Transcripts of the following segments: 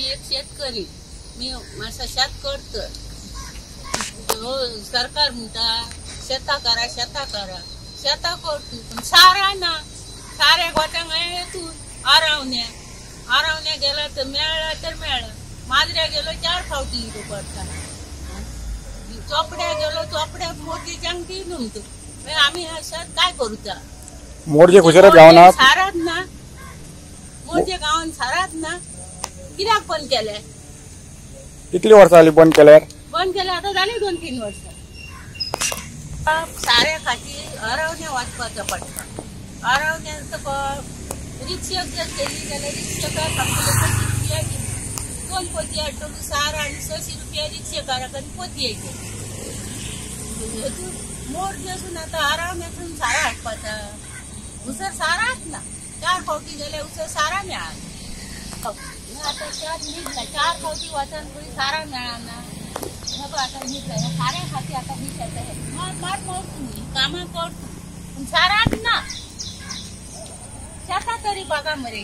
एक शेतकरी, मी माझा शेत करतो. सरकार म्हणता शेता करा शेता करतो, पण सारा ना साऱ्या गोट्यांक येतून आरावण्या गेला तर मेळ्ळा माजऱ्या गेलो 4 फावटी इलो पडता. चोपड्या गेलो चोपड्या मोठी चांगली न्हू. आम्ही हा शेत काय करूचा? मोर्जे खुशारात गावात सारात ना मोर्जे गावात सारात ना कित्याक बंद केले? कितली वर्सां जाली बंद केल्यार? बंद केले आता झाली 2-3 वर्ष. साऱ्या खातीर आरावण्या वाचपाचो पडटा. आरावण्यान रिक्षेक जर गेली जाल्यार रिक्षेकार 2 पोती हाडटलो सार आनी 600 रुपया रिक्षेकाराक आनी पोती येते. मोर्जे असून आता आरावण्यातून सारा हाडपाचा. उसर साराच ना 4 फावटी गेले उसर सारा मेळना. आता 4 फावटी वचन कोणी सारा मेळना. आता हीच आहे साऱ्या खाती. आता ही शेत आहे मार तुम्ही कामां करतो साराच ना. शेता तरी बघा मरे.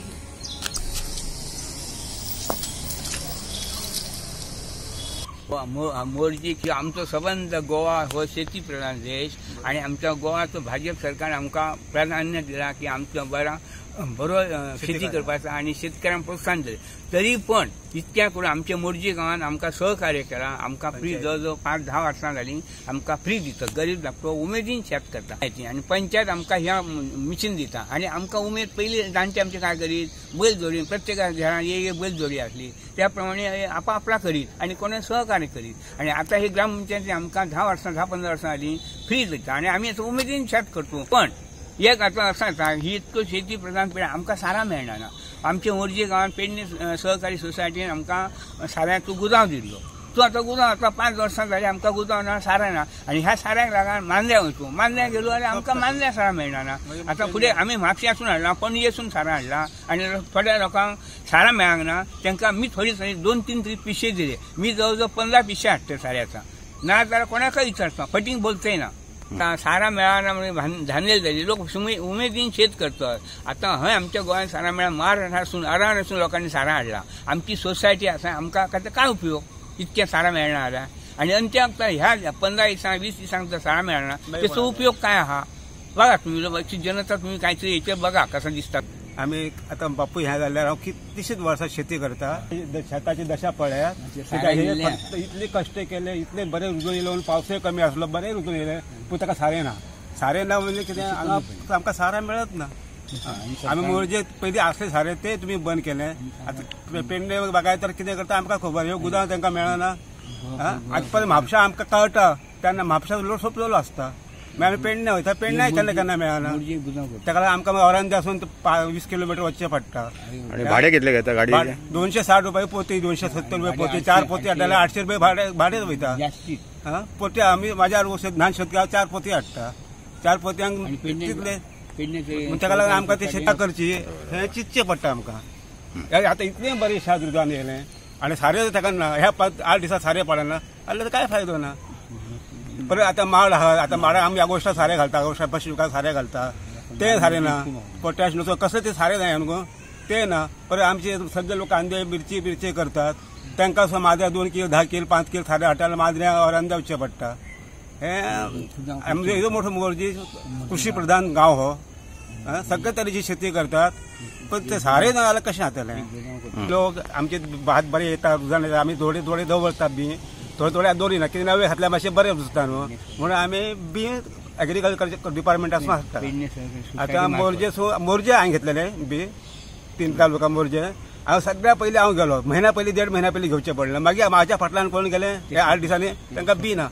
मोर्जी की आमचो सबंद गोवा हो शेती प्रधान देश आणि आमच्या गोवाचो भाजप सरकार आमकां प्राधान्य दिला की आमचो बरो शेती करपाचा आणि शेतकऱ्यांक प्रोत्साहन दिले. तरी पण इतक्या करून आमच्या मोर्जी गावात आमकां सहकार्य केला. आमकां फ्री जवळ 5-10 वर्सां जाली आमकां फ्री दिता. गरीब धाकटो उमेदीन शेत करता आणि पंचायत आमकां ह्या मिशीन दिता. आणि आमकां उमेद पयली जाणटे आमचे काय करीत बैल जोडी प्रत्येका घरान एक बैल जोडी आसली त्या प्रमाणे आपला करीत आणि कोणी सहकार्य करीत. आणि आता हे ग्रामपंचायती आमकां 10-15 वर्सां जाली फ्री दिता आणि आम्ही असं उमेदीन शेत करतो. पण एक आता असं आता ही इतको शेती प्रधान पिढी आमकां सारा मेळना ना. आमच्या मोर्जे गावात पेडणे सहकारी सोसायटीन आमकां साऱ्याचो गुदांव दिल्लो. तो आता गुदांव आता 5 वर्सां जाली आमकां गुदांव ना सारा ना. आणि ह्या साऱ्याक लागून मांद्र्या वयचो. मांद्र्या गेलो जाल्यार आमकां मांद्र्या सारा मेळना ना. आता फुडें आमी म्हापश्यासून हाडला पणजेसून सारा हाडला आणि थोड्या लोकांक सारा मेळांक ना. तांकां मी थोडी 2-3 तरी पिशे दिले. मी जवळ 15 पिशे हाडटे साऱ्याचा. ना जाल्यार कोणाकय विचारता फटींग बोलतय ना. सारा मेळाना म्हणजे धांदेल जाली. लोक उमेदीन शेत करतात. आता हय आमच्या गोंयांत सारा मेळा महाराष्ट्रासून अरावणासून लोकांनी सारा हाडला. आमची सोसायटी आसा आमकां काय उपयोग इतक्या सारा मेळना जाल्यार. आणि अंत्याक ह्या 15 दिसांक 20 दिसांक जर सारा मेळना त्याचो उपयोग काय आहा बघा तुम्ही. जनता तुम्ही काहीतरी हेचेर बघा कसं दिसता. आम्ही आता बापू ह्या जाल्यार हांव कितलीशीच वर्सां शेती करता. शेताची दशा पळयात. इतले कश्ट केले इतले बरे रुजून येयले. पावसय कमी आसलो बरे रुजून येयले पूण ताका सारें ना म्हणजे कितें आमकां सारा मेळत ना. आमी मोर्जे पयलीं आसले सारे ते तुमी बंद केले. आतां पेडणे बागायत तर कितें करता आमकां खबर. ह्यो गुदांव तांकां मेळना. आतां पळय म्हापशा आमकां कळटा तेन्ना म्हापशा लोड सोंपलेलो आसता. मागीर आमी पेडणे वयता. पेडण्याय केन्ना मेळना. ताका लागून आमकां अरांद्यासून 20 किलोमीटर वचचें पडटा. भाडे कितले घेता गाडी? 260 रुपया पोती 270 रुपया पोती. 4 पोती हाडल्यार 800 रुपया भाडेच वयता. पोती आमी म्हाज्या ल्हान शेतकार 4 पोती हाडटा. 4 पोत्यांक तितले ताका लागून आमकां ती शेतां करची हें चिंतचें पडटा आमकां. आतां इतलें बरें शेत रुजून येयलें आनी सारें ताका ना. ह्या 8 दिसा सारें पडना जाल्यार कांय फायदो ना. परत आता माड आहा. आता माडाक आमी ऑगस्टाक सारें घालता. ऑगस्टाक 5 रुपयाक सारें घालता. ते सारें ना. पोटॅश नुसतं कसं ते सारें जाय न्हू ते ना. परत आमचे सगळे लोक कांदे मिरची करतात. तांकां सुद्दां माजऱ्या 2 किलो 10 किलो 5 किलो सारें हाडटा माजऱ्या अरांद्या वचचें पडटा. हें आमचो इतलो मोठो मोर्जी कृशी प्रधान गांव हो. सगळे तरेची शेती करतात. पण ते सारें ना जाल्यार कशें जातलें? लोक आमचे भात बरें येता रुजान येता. आमी थोडे दवरतात बी. थोडे दवरिना कितें नवे घातल्या मातशें बरें रुजता न्हू म्हणून आमी बी एग्रीकल्चर डिपार्टमेंटासून हाडटा. आतां मोर्जे हांवें घेतलेले बी 3 तालुका मोर्जे. हांव सगळ्या पयलीं हांव गेलो. म्हयन्या पयलीं 1.5 म्हयन्या पयलीं घेवचें पडलें. मागीर म्हाज्या फाटल्यान कोण गेले हे 8 दिसांनी तांकां बी ना.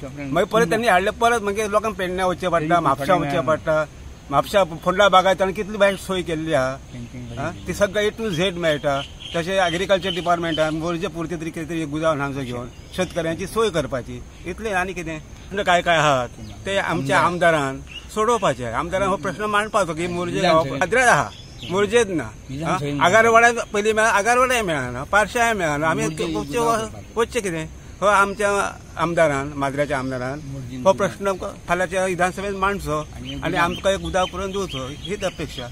मागीर परत त्यांनी हाडले. परत मागीर लोकांक पेडण्यां वचचें पडटा. म्हापशा वचचें पडटा. म्हापशा फोंडा बागायतान कितली बाय सोय केल्ली आहा ती सगळें A to Z मेळटा. तशें एग्रीकल्चर डिपार्टमेंटान मोर्जे पुरते तरी कितें तरी गुदांव ल्हानसो घेवन शेतकऱ्यांची सोय करपाची इतलें आनी कितें काय आहात ते आमच्या आमदारान सोडोवपाचें. आमदारान हो प्रश्न मांडपाचो की मोर्जे आद्रेच आहा मोर्जेच ना. आगारवाड्यात पयलीं मेळना. आगारवाड्याय मेळना. पार्शाय मेळना. आमी वचचें कितें? हो आमच्या आमदारान माजऱ्याच्या आमदारान हो प्रश्न फाल्यांच्या विधानसभेत मांडचो आणि आमकां एक उदाव करून दिवचो हीच अपेक्षा.